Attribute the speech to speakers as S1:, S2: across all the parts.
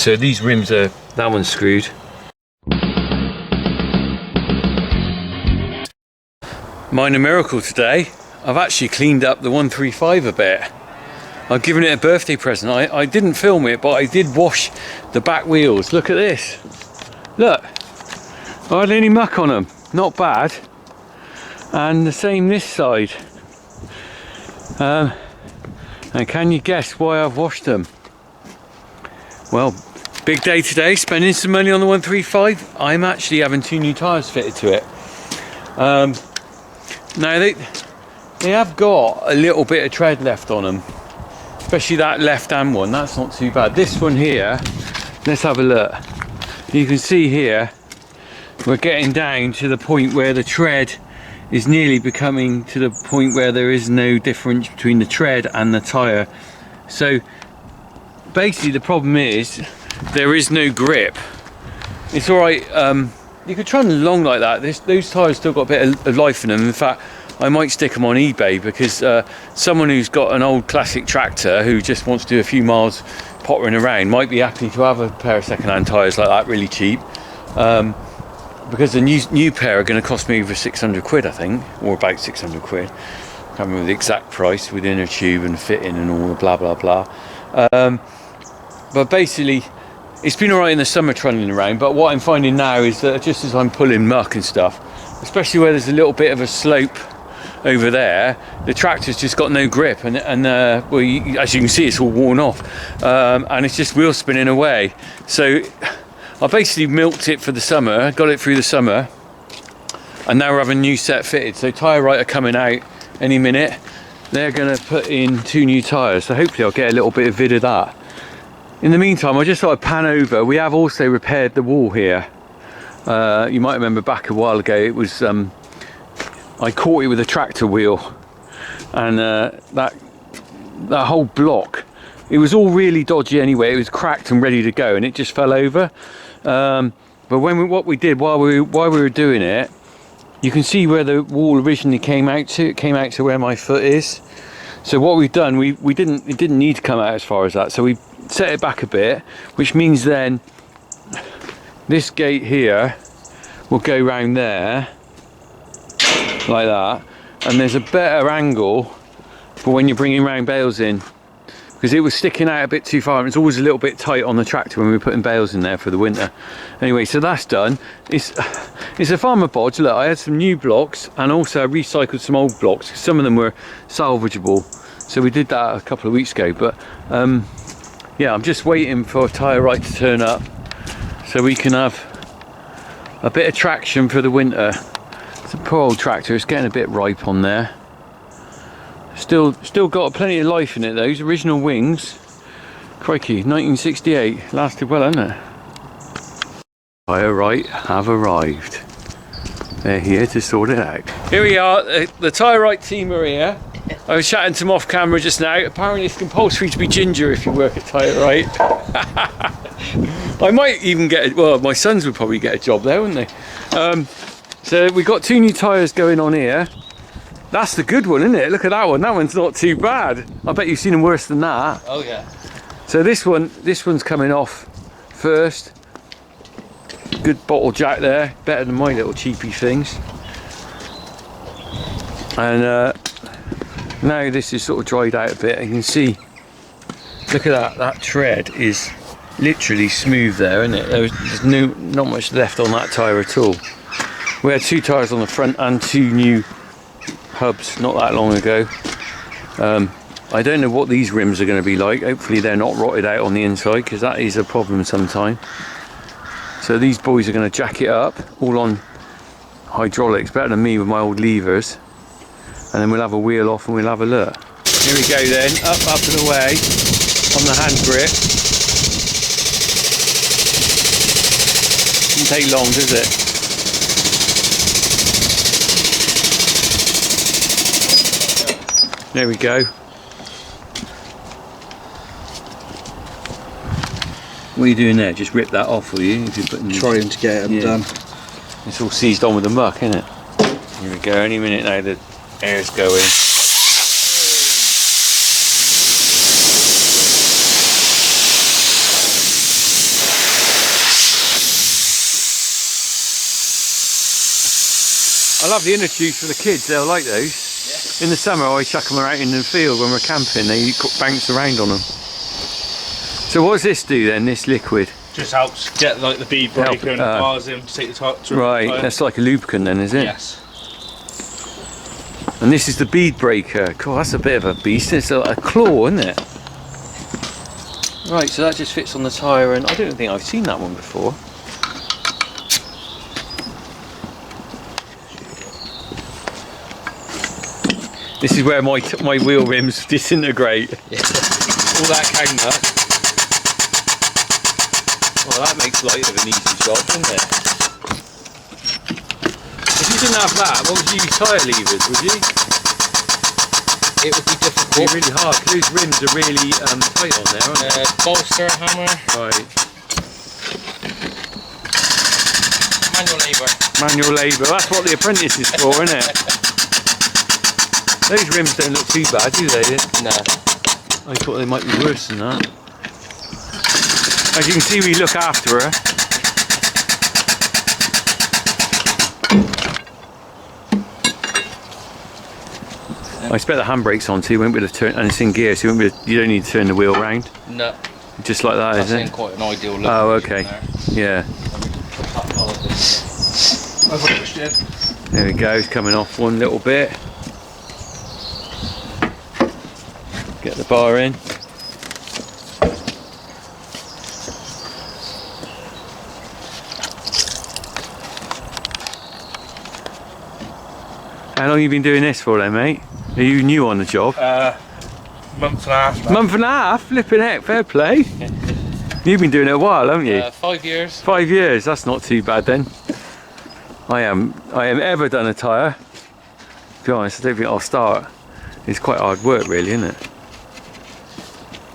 S1: So these rims are, that one's screwed. Minor miracle today, I've actually cleaned up the 135 a bit. I've given it a birthday present. I didn't film it, but I did wash the back wheels. Look at this. Look, I had any muck on them, not bad. And the same this side. And can you guess why I've washed them? Well, big day today, spending some money on the 135. I'm actually having 2 new tyres fitted to it. Now they have got a little bit of tread left on them, especially that left hand one. That's not too bad. This one here, let's have a look. You can see here we're getting down to the point where the tread is nearly becoming to the point where there is no difference between the tread and the tyre. So basically the problem is there is no grip. It's alright, you could run along like that. Those tyres still got a bit of life in them. In fact, I might stick them on eBay because someone who's got an old classic tractor who just wants to do a few miles pottering around might be happy to have a pair of second-hand tyres like that really cheap. Because the new pair are going to cost me over 600 quid, I think, or about 600 quid. I can't remember the exact price with inner tube and fitting and all the blah blah blah. But basically, it's been alright in the summer trundling around, but what I'm finding now is that just as I'm pulling muck and stuff, especially where there's a little bit of a slope over there, the tractor's just got no grip, and well, as you can see, it's all worn off, and it's just wheel spinning away. So I basically milked it for the summer, got it through the summer, and now we're having a new set fitted. So Tyre are coming out any minute. They're going to put in 2 new tyres, so hopefully I'll get a little bit of vid of that. In the meantime, I just thought I'd pan over. We have also repaired the wall here. You might remember back a while ago, it was I caught it with a tractor wheel, and that whole block, it was all really dodgy anyway. It was cracked and ready to go, and it just fell over. But what we did while we were doing it, you can see where the wall originally came out to. It came out to where my foot is. So what we've done, it didn't need to come out as far as that. So we set it back a bit, which means then this gate here will go round there like that, and there's a better angle for when you're bringing round bales in, because it was sticking out a bit too far. It's always a little bit tight on the tractor when we were putting bales in there for the winter. Anyway, so that's done. It's a farmer bodge. Look, I had some new blocks, and also I recycled some old blocks. Some of them were salvageable, so we did that a couple of weeks ago. But yeah, I'm just waiting for Tyre to turn up so we can have a bit of traction for the winter. It's a poor old tractor, it's getting a bit ripe on there. Still got plenty of life in it. Those original wings, crikey, 1968, lasted well, hasn't it? Tyre have arrived. They're here to sort it out. Here we are, the Tyre team are here. I was chatting to them off camera just now. Apparently it's compulsory to be ginger if you work at Tyre. I might even get, well, my sons would probably get a job there, wouldn't they? So we've got 2 new tyres going on here. That's the good one, isn't it? Look at that one. That one's not too bad. I bet you've seen them worse than that.
S2: Oh yeah.
S1: So this one's coming off first. Good bottle jack there. Better than my little cheapy things. And now this is sort of dried out a bit. You can see, look at that. That tread is literally smooth there, isn't it? There's not much left on that tyre at all. We had 2 tyres on the front and 2 new hubs not that long ago. I don't know what these rims are going to be like. Hopefully they're not rotted out on the inside, because that is a problem sometimes. So these boys are going to jack it up, all on hydraulics, better than me with my old levers. And then we'll have a wheel off and we'll have a look. Here we go then, up and away on the hand grip. Doesn't take long, does it? There we go. What are you doing there? Just rip that off, will you? If you're putting
S3: trying to get them done.
S1: It's all seized on with the muck, isn't it? Here we go. Any minute now the air's going. I love the inner tubes for the kids, they'll like those. Yeah. In the summer I chuck them out in the field when we're camping, they bounce around on them. So what does this do then, this liquid?
S2: Just helps get like the bead breaker and the bars in to take the top.
S1: Right, that's like a lubricant then, is it?
S2: Yes.
S1: And this is the bead breaker. Cool, that's a bit of a beast. It's a claw, isn't it? Right, so that just fits on the tyre, and I don't think I've seen that one before. This is where my wheel rims disintegrate. Yeah. All that counter. Well, that makes light of an easy job, doesn't it? If you didn't have that, what would you use tyre levers, would you?
S3: It would be difficult.
S1: It'd be really hard, because those rims are really tight on there, aren't they?
S3: Bolster, hammer.
S1: Right.
S3: Manual labour.
S1: Manual labour, that's what the apprentice is for, isn't it? Those rims don't look too bad, do they?
S3: No.
S1: I thought they might be worse than that. As you can see, we look after her. I expect the handbrake's on, so you won't be able to turn, and it's in gear, so you don't need to turn the wheel round.
S3: No.
S1: Just like that, is it?
S3: That's quite an ideal look.
S1: Oh, okay. Yeah. There we go, it's coming off one little bit. Get the bar in. How long have you been doing this for then, mate? Are you new on the job?
S2: Month and a half. Now.
S1: Month and a half? Flipping heck, fair play. You've been doing it a while, haven't you?
S3: 5 years.
S1: 5 years, that's not too bad then. I am ever done a tyre. To be honest, I don't think I'll start. It's quite hard work really, isn't it?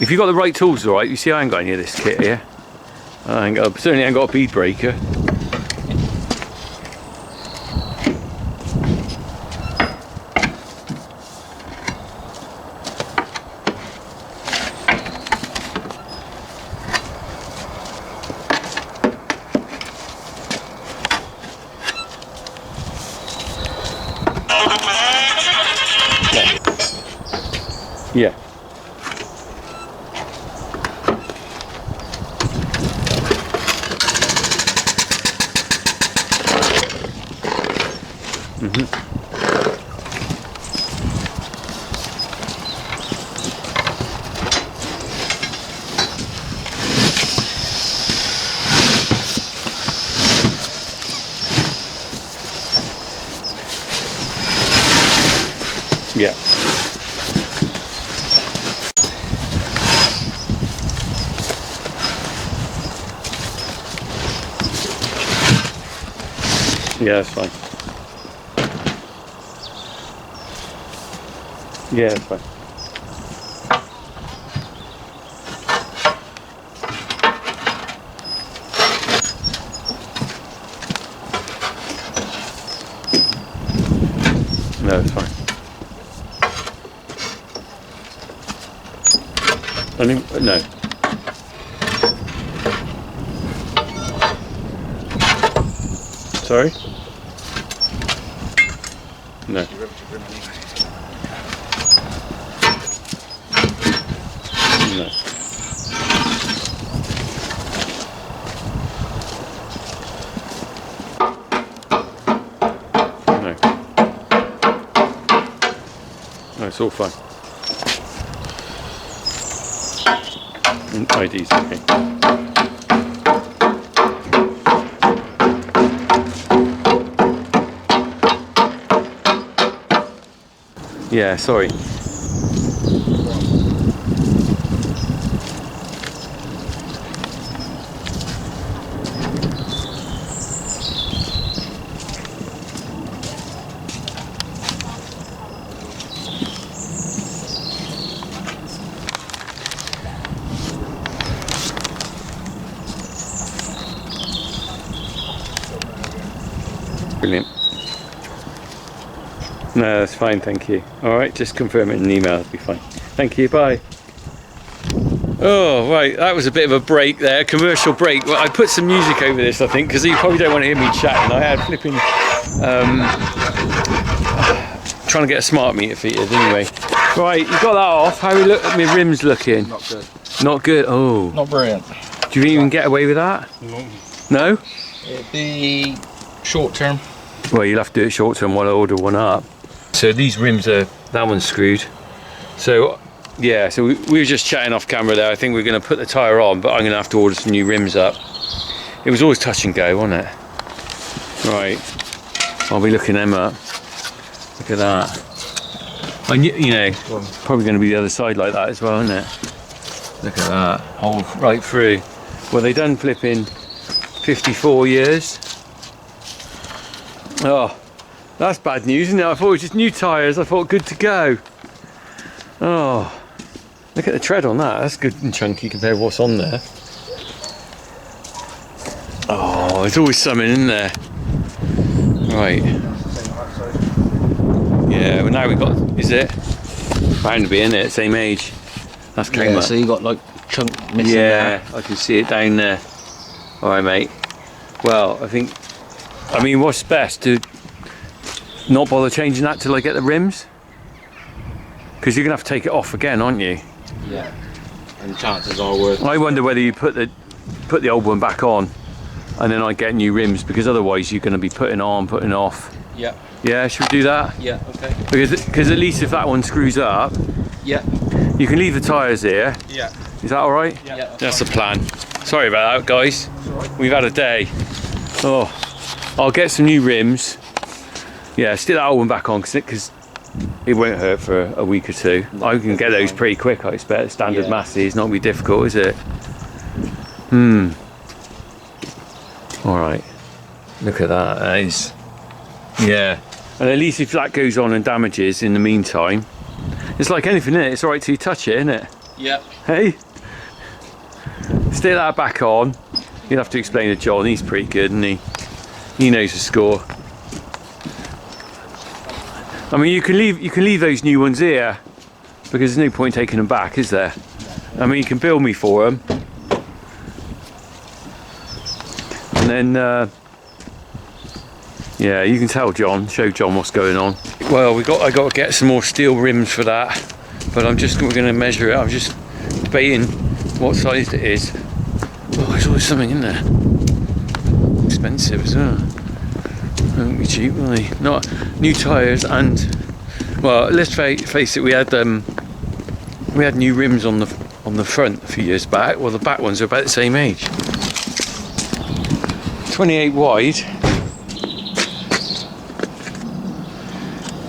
S1: If you've got the right tools, alright, you see I ain't got any of this kit here. I certainly ain't got a bead breaker. Yeah. Yeah. Yeah, that's fine. Yeah, that's fine. No, it's fine. I mean, no. Sorry? No. No. No. No, it's all fine. ID's okay. Yeah, sorry. Brilliant. No, that's fine, thank you. Alright, just confirm it in an email, it'll be fine. Thank you, bye. Oh, right, that was a bit of a break there, commercial break. Well, I put some music over this, I think, because you probably don't want to hear me chatting. I had flipping trying to get a smart meter fitted anyway. Right, you got that off. How we look at my rims looking?
S3: Not good.
S1: Not good. Oh.
S3: Not brilliant.
S1: Do you even get away with that? No?
S3: It'd be short term.
S1: Well, you'll have to do it short term while I order one up. So these rims are, that one's screwed. So yeah, so we were just chatting off camera there. I think we're going to put the tyre on, but I'm going to have to order some new rims up. It was always touch and go, wasn't it? Right, I'll be looking them up. Look at that. I knew, you know, probably going to be the other side like that as well, isn't it? Look at that, hole right through. Well, they done flipping 54 years. Oh, that's bad news, isn't it? I thought it was just new tyres. I thought good to go. Oh, look at the tread on that. That's good and chunky compared to what's on there. Oh, there's always something in there. Right. Yeah, well now we've got, is it? Bound to be, in it, same age. That's clean.
S3: Yeah, so you got like chunk missing there.
S1: Yeah, I can see it down there. Alright mate. Well, I mean what's best, to not bother changing that till I get the rims? Because you're going to have to take it off again, aren't you?
S3: Yeah. And chances are worth.
S1: I wonder whether you put the old one back on and then I get new rims, because otherwise you're going to be putting on, putting off.
S3: Yeah.
S1: Yeah, should we do that?
S3: Yeah, okay.
S1: Because at least if that one screws up,
S3: Yeah.
S1: you can leave the tyres here.
S3: Yeah.
S1: Is that alright?
S3: Yeah.
S1: That's the plan. Sorry about that, guys. We've had a day. Oh, I'll get some new rims. Yeah, stick that old one back on because it won't hurt for a week or two. I can get those pretty quick, I expect. Standard Massey is not going to be difficult, is it? Alright. Look at that. That is... Yeah. And at least if that goes on and damages in the meantime, it's like anything, innit? It's alright till you touch it, innit?
S3: Yeah.
S1: Hey? Stick that back on. You'll have to explain to John. He's pretty good, isn't he? He knows the score. I mean, you can leave those new ones here because there's no point taking them back, is there? I mean, you can bill me for them, and then yeah, you can tell John, show John what's going on. Well, I got to get some more steel rims for that, but we're going to measure it. I'm just debating what size it is. Oh, there's always something in there. Expensive as well. Won't be cheap, will they? Not new tyres, and well, let's face it, we had new rims on the front a few years back. Well, the back ones are about the same age. 28 wide.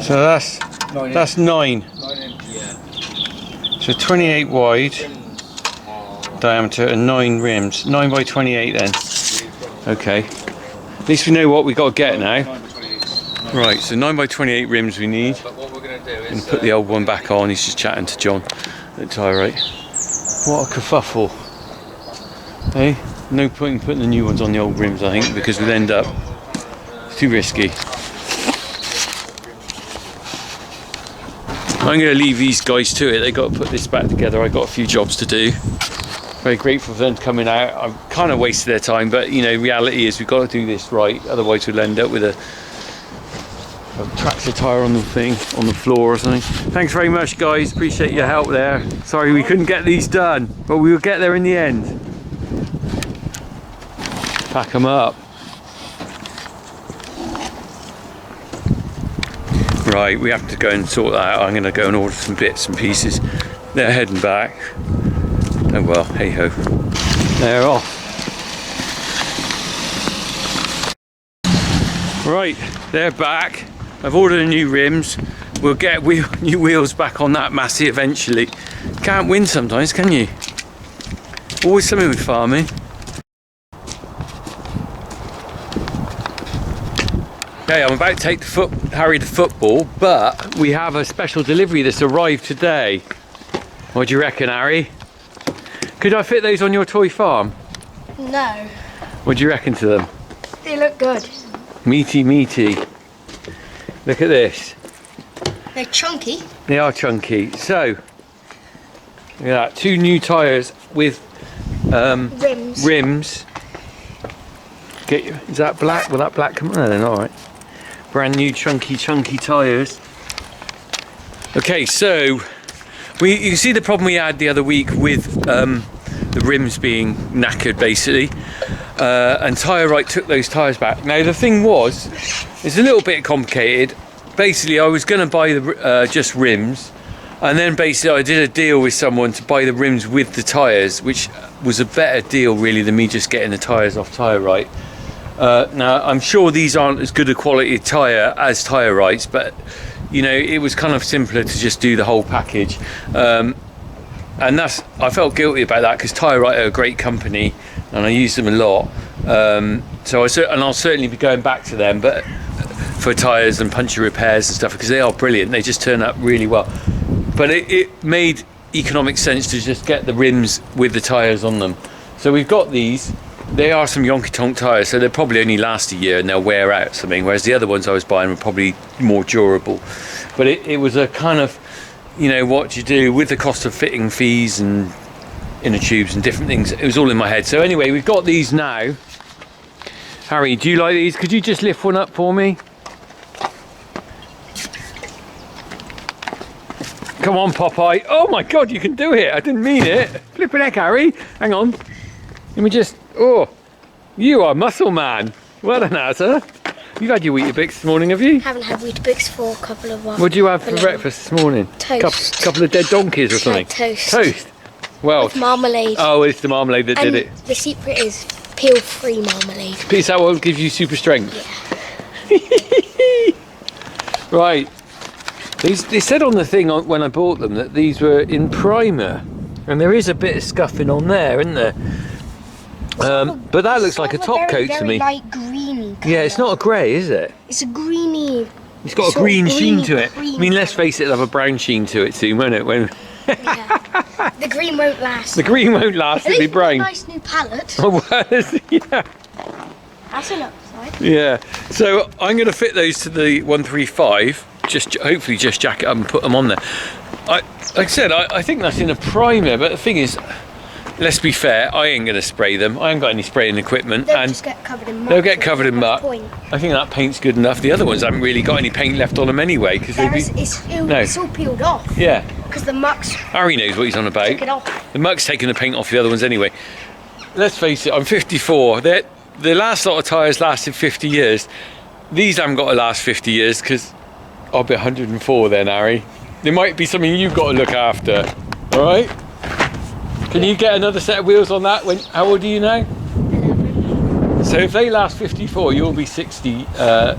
S1: So that's 9.
S3: 9 inch, yeah.
S1: So 28 wide diameter and 9 rims. 9 by 28 then. Okay. At least we know what we got to get now. Right, so 9 by 28 rims we need.
S3: But what we're going to do is...
S1: And put the old one back on. He's just chatting to John at Tyres. What a kerfuffle. Hey? No point in putting the new ones on the old rims, I think, because we'll end up... It's too risky. I'm going to leave these guys to it. They've got to put this back together. I've got a few jobs to do. Very grateful for them coming out. I've kind of wasted their time, but you know, reality is we've got to do this right, otherwise we'll end up with a tractor tyre on the floor or something. Thanks very much, guys, appreciate your help there. Sorry we couldn't get these done, but we will get there in the end. Pack them up. Right, we have to go and sort that out. I'm going to go and order some bits and pieces. They're heading back. Oh well, hey ho. They're off. Right, they're back. I've ordered new rims. We'll get new wheels back on that Massey eventually. Can't win sometimes, can you? Always something with farming. Okay, I'm about to take Harry to football, but we have a special delivery that's arrived today. What do you reckon, Harry? Could I fit those on your toy farm?
S4: No.
S1: What do you reckon to them?
S4: They look good.
S1: Meaty, meaty. Look at this.
S4: They're chunky.
S1: They are chunky. So, look at that. 2 new tyres with rims. Is that black? Will that black come on then? Alright. Brand new chunky tyres. Okay, so you can see the problem we had the other week with the rims being knackered basically, and Tyre took those tyres back. Now the thing was, it's a little bit complicated. Basically I was going to buy the just rims, and then basically I did a deal with someone to buy the rims with the tyres, which was a better deal really than me just getting the tyres off Tyre. Now I'm sure these aren't as good a quality tyre as Tyre, but you know, it was kind of simpler to just do the whole package, and I felt guilty about that because Tyre are a great company and I use them a lot, so I'll certainly be going back to them, but for tyres and puncture repairs and stuff, because they are brilliant. They just turn up really well. But it made economic sense to just get the rims with the tyres on them. So we've got these. They are some yonky tonk tyres, so they'll probably only last a year and they'll wear out something, whereas the other ones I was buying were probably more durable. But it was a kind of, you know, what you do with the cost of fitting fees and inner tubes and different things. It was all in my head. So anyway, we've got these now. Harry, do you like these? Could you just lift one up for me? Come on, Popeye. Oh my God, you can do it. I didn't mean it. Flipping heck, Harry. Hang on. Let me just, oh, you are muscle man. Well done, Azza. You've had your Weetabix this morning, have you?
S4: Haven't had Weetabix for a couple of months.
S1: What did you have for breakfast this morning?
S4: Toast.
S1: Couple of dead donkeys or something?
S4: Toast.
S1: Toast? Well.
S4: With marmalade.
S1: Oh, it's the marmalade that did it.
S4: The secret is peel-free marmalade.
S1: Is that what gives you super strength?
S4: Yeah.
S1: Right. They said on the thing when I bought them that these were in primer, and there is a bit of scuffing on there, isn't there? But that looks like a top coat to me.
S4: Light greeny colour.
S1: Yeah, it's not a grey, is it?
S4: It's a greeny.
S1: It's got a
S4: sort of
S1: green sheen to it.
S4: cream
S1: I mean, let's face it, it'll have a brown sheen to it soon, won't it? When
S4: Yeah. The green won't last.
S1: the green won't last,
S4: At
S1: it'll be
S4: least it's a
S1: brown.
S4: nice new palette.
S1: Oh, well, yeah.
S4: That's an upside.
S1: Yeah. So I'm going to fit those to the 135. Just hopefully just jack it up and put them on there. Like I said, I think that's in a primer, but the thing is, let's be fair, I ain't going to spray them. I haven't got any spraying equipment.
S4: They'll
S1: and
S4: just get covered in muck.
S1: they'll get covered in muck.
S4: Point.
S1: I think that paint's good enough. The other ones haven't really got any paint left on them anyway, because they'd be...
S4: It's all peeled off.
S1: Yeah.
S4: Because the muck's
S1: Harry knows what he's on about.
S4: took it off.
S1: The muck's taking the paint off the other ones anyway. Let's face it, I'm 54. The last lot of tyres lasted 50 years. These haven't got to last 50 years because I'll be 104 then, Harry. There might be something you've got to look after. All right? Can you get another set of wheels on that? How old are you now?
S4: 11.
S1: So if they last 54, you'll be 61.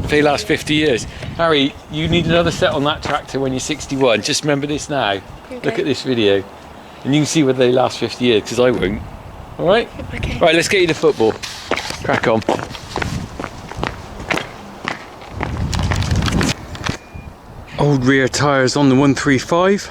S1: If they last 50 years. Harry, you need another set on that tractor when you're 61. Just remember this now.
S4: Okay.
S1: Look at this video. And you can see whether they last 50 years, because I won't. All right?
S4: Okay.
S1: Right, let's get you to football. Crack on. Old rear tyres on the 135.